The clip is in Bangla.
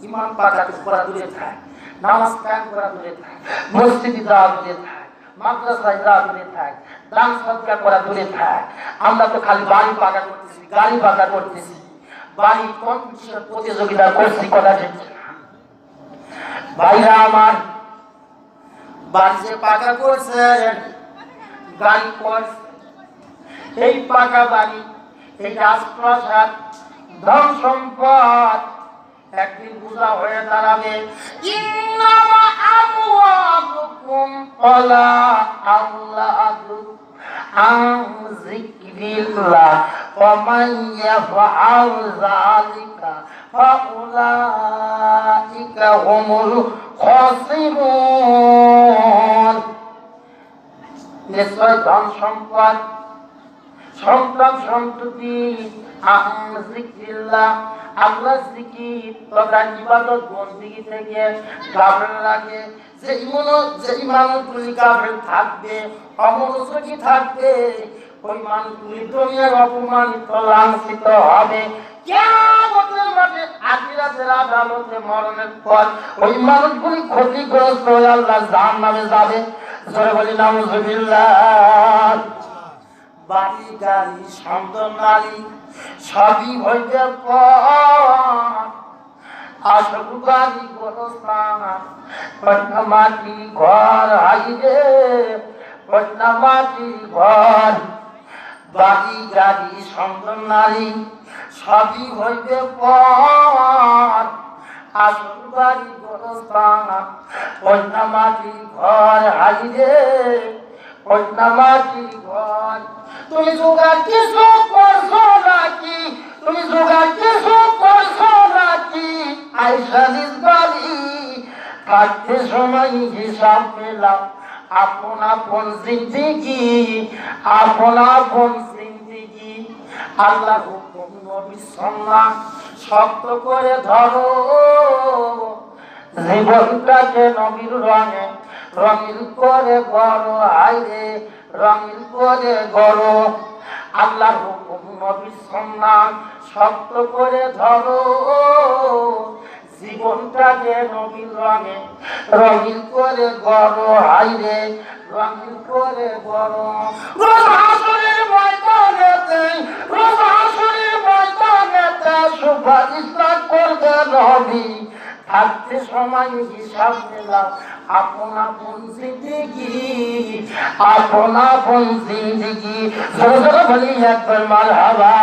ইমান পাকা করা দূরে থাক, নামাজ কায়েম করা দূরে থাক, মসজিদে যাওয়া দূরে থাক, মাদ্রাসায় যাওয়া দূরে থাক, দান সদকা করা দূরে থাক। আমরা তো খালি বাড়ি পাকা করতেছি, গাড়ি পাকা করতেছি, বাড়ি কম্পিটিশন প্রতিযোগিতা করছি। কথা ঠিক ভাইরা আমার, বাড়ি যে পাকা করছেন, গাড়ি করছে, এই পাকা বাড়ি, এই রাজপ্রাসাদ, ধন সম্পদ একদিন বোঝা হয়ে দাঁড়াবে। ইন্নামা আমওয়ালুকুম ওয়ালা আওলাদুকুম আন যিকরিল্লাহ ওয়া মান ইয়াফআল যালিকা ফাউলাইকা হুমুল খাসিরুন। নিশ্চয় ধন সম্পদ, সন্তান সন্ততি, আল্লাহ জিকির তথা ইবাদত বন্দেগী থেকে গাফেল রাখে। যেই মানুষগুলি গাফেল থাকবে, অমনোযোগী থাকবে, ওই মানুষগুলি দুনিয়ার অপমানিত লাঞ্ছিত হবে। কিয়ামতের মাঠে আখিরাতের আদালতে মরণের পর ওই মানুষগুলি ক্ষতিগ্রস্ত হয়ে আল্লাহ জাহান্নামে যাবে। জোরে বলি নাউযুবিল্লাহ। বাড়ি গাড়ি সন্তান নারী সবই হইবে পর, আসল বাড়ি গোরস্থান পটনা মাটি ঘর হাইরে, পটনা মাটি ঘর। বাড়ি গাড়ি সন্তান নারী সবই হইবে পর, আসল বাড়ি গোরস্থান পটনা মাটি ঘর হাইরে, পটনা মাটি ঘর। তুমি জোগাড় কিছু করছো নাকি, তুমি জোগাড় কিছু করছো নাকি, আইসা নিজ বাড়ি থাকতে সময় হিসাব পেলাম আপন আপন জিন্দেগি, আপন আপন জিন্দেগি। আল্লাহ হুকুম নবী সুন্নাহ শক্ত করে ধরো, জীবনটাকে নবীর রঙে রঙিন করে গড়ো, আইরে রঙিন করে গড়ো। আল্লাহর হুকুম নবীর সুন্নাহ শক্ত করে ধরো, জীবনটাকে নবীর রঙে রঙিন করে গড়ো, আইরে রঙিন করে গড়ো। রোজ হাসরের ময়দানেতে, রোজ হাসরের ময়দানেতে সুপারিশ করবে নবী, থাকতে সময় হিসাব পেলাম আপন আপন জিন্দেগি, আপন আপন জিন্দেগি। জোরে জোরে বলি একবার মারহাবা।